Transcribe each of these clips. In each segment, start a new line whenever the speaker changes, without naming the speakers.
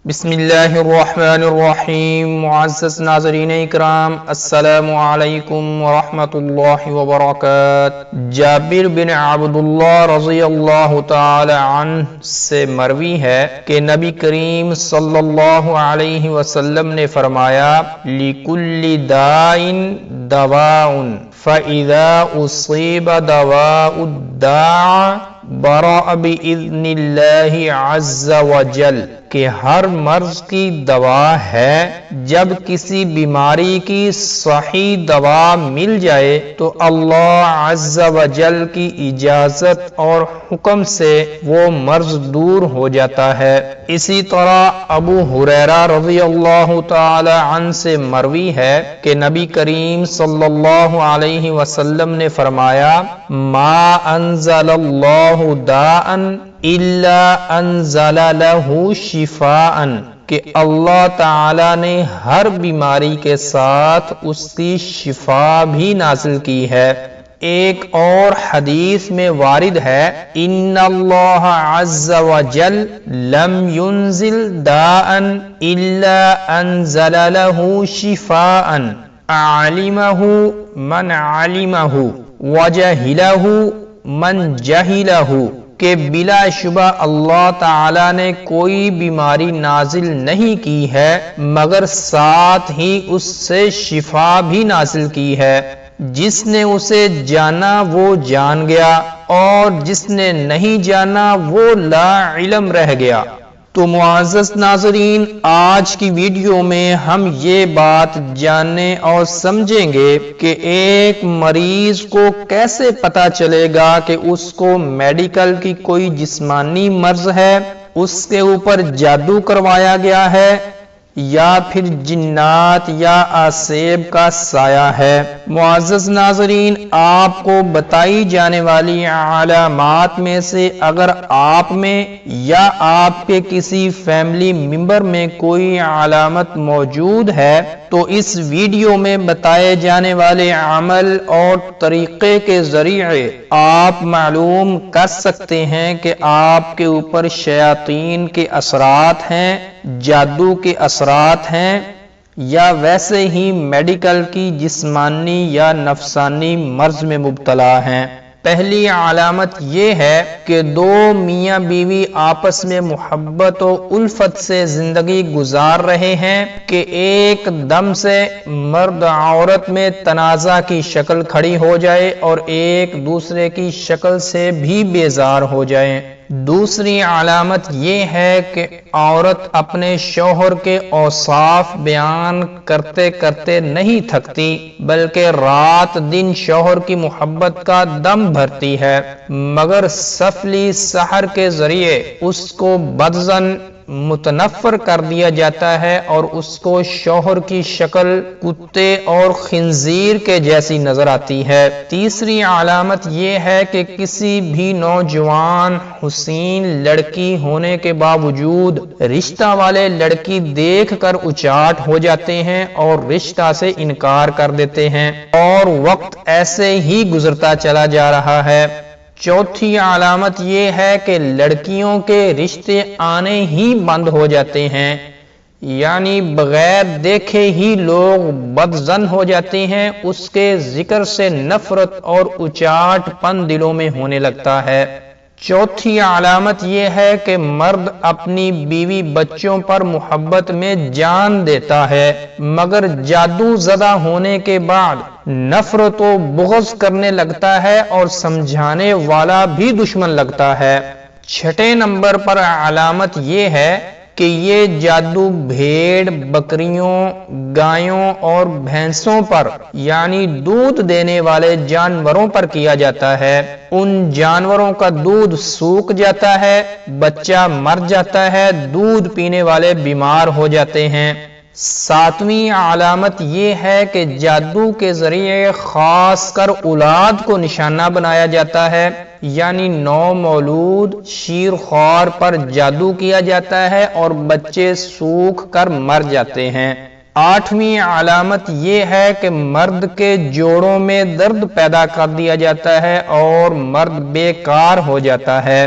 بسم اللہ الرحمن الرحیم۔ معزز ناظرین اکرام، السلام علیکم ورحمۃ اللہ وبرکاتہ۔ جابر بن عبداللہ رضی اللہ تعالی عنہ سے مروی ہے کہ نبی کریم صلی اللہ علیہ وسلم نے فرمایا، لِكُلِّ دَاءٍ دَوَاءٌ فَإِذَا أُصِيبَ دَوَاءُ الدَّاءِ برأ بِإِذْنِ اللَّهِ عَزَّ وَجَلَّ، کہ ہر مرض کی دوا ہے، جب کسی بیماری کی صحیح دوا مل جائے تو اللہ عز و جل کی اجازت اور حکم سے وہ مرض دور ہو جاتا ہے۔ اسی طرح ابو ہریرہ رضی اللہ تعالی عنہ سے مروی ہے کہ نبی کریم صلی اللہ علیہ وسلم نے فرمایا، ما انزل اللہ داء الا انزل لہ شفاء، کہ اللہ تعالی نے ہر بیماری کے ساتھ اس کی شفا بھی نازل کی ہے۔ ایک اور حدیث میں وارد ہے، ان اللہ عز وجل لم ينزل داء الا انزل له شفاء علمه من علمه وجهله من جهله، کہ بلا شبہ اللہ تعالی نے کوئی بیماری نازل نہیں کی ہے مگر ساتھ ہی اس سے شفا بھی نازل کی ہے۔ جس نے اسے جانا وہ جان گیا اور جس نے نہیں جانا وہ لا علم رہ گیا۔ تو معزز ناظرین، آج کی ویڈیو میں ہم یہ بات جاننے اور سمجھیں گے کہ ایک مریض کو کیسے پتہ چلے گا کہ اس کو میڈیکل کی کوئی جسمانی مرض ہے، اس کے اوپر جادو کروایا گیا ہے یا پھر جنات یا آسیب کا سایہ ہے۔ معزز ناظرین، آپ کو بتائی جانے والی علامات میں سے اگر آپ میں یا آپ کے کسی فیملی ممبر میں کوئی علامت موجود ہے تو اس ویڈیو میں بتائے جانے والے عمل اور طریقے کے ذریعے آپ معلوم کر سکتے ہیں کہ آپ کے اوپر شیاطین کے اثرات ہیں، جادو کے اثرات ہیں، یا ویسے ہی میڈیکل کی جسمانی یا نفسانی مرض میں مبتلا ہیں۔ پہلی علامت یہ ہے کہ دو میاں بیوی آپس میں محبت و الفت سے زندگی گزار رہے ہیں کہ ایک دم سے مرد عورت میں تنازع کی شکل کھڑی ہو جائے اور ایک دوسرے کی شکل سے بھی بیزار ہو جائیں۔ دوسری علامت یہ ہے کہ عورت اپنے شوہر کے اوصاف بیان کرتے کرتے نہیں تھکتی بلکہ رات دن شوہر کی محبت کا دم بھرتی ہے، مگر سفلی سحر کے ذریعے اس کو بدظن متنفر کر دیا جاتا ہے اور اس کو شوہر کی شکل کتے اور خنزیر کے جیسی نظر آتی ہے۔ تیسری علامت یہ ہے کہ کسی بھی نوجوان حسین لڑکی ہونے کے باوجود رشتہ والے لڑکی دیکھ کر اچاٹ ہو جاتے ہیں اور رشتہ سے انکار کر دیتے ہیں اور وقت ایسے ہی گزرتا چلا جا رہا ہے۔ چوتھی علامت یہ ہے کہ لڑکیوں کے رشتے آنے ہی بند ہو جاتے ہیں، یعنی بغیر دیکھے ہی لوگ بدظن ہو جاتے ہیں، اس کے ذکر سے نفرت اور اچاٹ پن دلوں میں ہونے لگتا ہے۔ چوتھی علامت یہ ہے کہ مرد اپنی بیوی بچوں پر محبت میں جان دیتا ہے مگر جادو زدہ ہونے کے بعد نفرت و بغض کرنے لگتا ہے اور سمجھانے والا بھی دشمن لگتا ہے۔ چھٹے نمبر پر علامت یہ ہے کہ یہ جادو بھیڑ، بکریوں، گایوں اور بھینسوں پر یعنی دودھ دینے والے جانوروں پر کیا جاتا ہے۔ ان جانوروں کا دودھ سوکھ جاتا ہے، بچہ مر جاتا ہے، دودھ پینے والے بیمار ہو جاتے ہیں۔ ساتویں علامت یہ ہے کہ جادو کے ذریعے خاص کر اولاد کو نشانہ بنایا جاتا ہے، یعنی نو مولود شیرخوار پر جادو کیا جاتا ہے اور بچے سوکھ کر مر جاتے ہیں۔ آٹھویں علامت یہ ہے کہ مرد کے جوڑوں میں درد پیدا کر دیا جاتا ہے اور مرد بیکار ہو جاتا ہے۔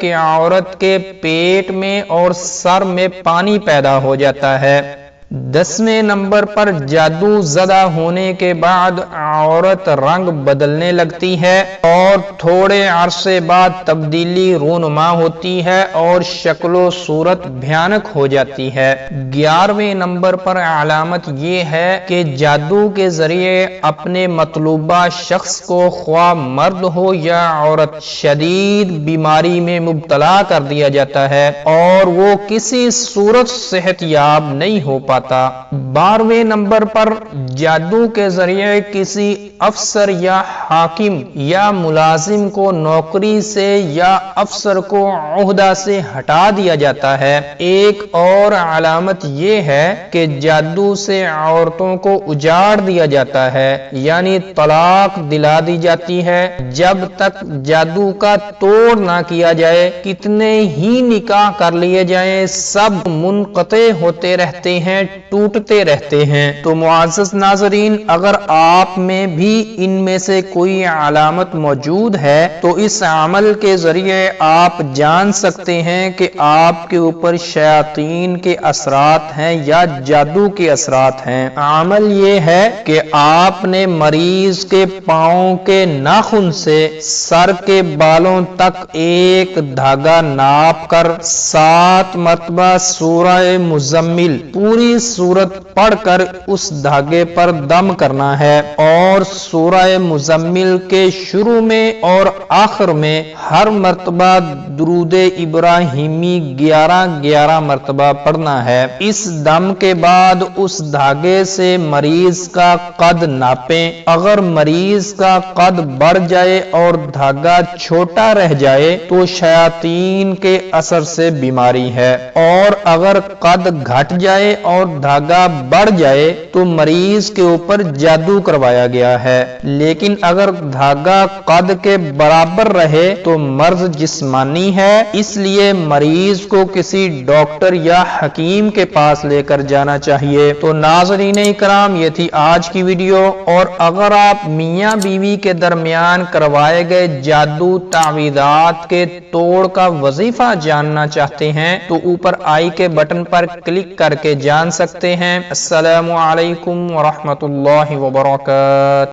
کہ عورت کے پیٹ میں اور سر میں پانی پیدا ہو جاتا ہے۔ 10ویں نمبر پر جادو زدہ ہونے کے بعد عورت رنگ بدلنے لگتی ہے اور تھوڑے عرصے بعد تبدیلی رونما ہوتی ہے اور شکل و صورت بھیانک ہو جاتی ہے۔ 11ویں نمبر پر علامت یہ ہے کہ جادو کے ذریعے اپنے مطلوبہ شخص کو خواہ مرد ہو یا عورت شدید بیماری میں مبتلا کر دیا جاتا ہے اور وہ کسی صورت صحت یاب نہیں ہو پاتا۔ 12ویں نمبر پر جادو کے ذریعے کسی افسر یا حاکم یا ملازم کو نوکری سے یا افسر کو عہدہ سے ہٹا دیا جاتا ہے۔ ایک اور علامت یہ ہے کہ جادو سے عورتوں کو اجاڑ دیا جاتا ہے، یعنی طلاق دلا دی جاتی ہے۔ جب تک جادو کا توڑ نہ کیا جائے، کتنے ہی نکاح کر لیے جائیں، سب منقطع ہوتے رہتے ہیں، ٹوٹتے رہتے ہیں۔ تو معزز ناظرین، اگر آپ میں بھی ان میں سے کوئی علامت موجود ہے تو اس عمل کے ذریعے آپ جان سکتے ہیں کہ آپ کے اوپر شیاطین کے اثرات ہیں یا جادو کے اثرات ہیں۔ عمل یہ ہے کہ آپ نے مریض کے پاؤں کے ناخن سے سر کے بالوں تک ایک دھاگا ناپ کر 7 مرتبہ سورہ مزمل پوری سورت پڑھ کر اس دھاگے پر دم کرنا ہے اور سورہ مزمل کے شروع میں اور آخر میں ہر مرتبہ درود ابراہیمی 11 مرتبہ پڑھنا ہے۔ اس دم کے بعد اس دھاگے سے مریض کا قد ناپیں۔ اگر مریض کا قد بڑھ جائے اور دھاگا چھوٹا رہ جائے تو شیاطین کے اثر سے بیماری ہے، اور اگر قد گھٹ جائے اور دھاگا بڑھ جائے تو مریض کے اوپر جادو کروایا گیا ہے۔ لیکن اگر دھاگا قد کے برابر رہے تو مرض جسمانی ہے، اس لیے مریض کو کسی ڈاکٹر یا حکیم کے پاس لے کر جانا چاہیے۔ تو ناظرین اکرام، یہ تھی آج کی ویڈیو، اور اگر آپ میاں بیوی کے درمیان کروائے گئے جادو تعویذات کے توڑ کا وظیفہ جاننا چاہتے ہیں تو اوپر آئی کے بٹن پر کلک کر کے جان سکتے ہیں۔ السلام علیکم ورحمۃ اللہ وبرکاتہ۔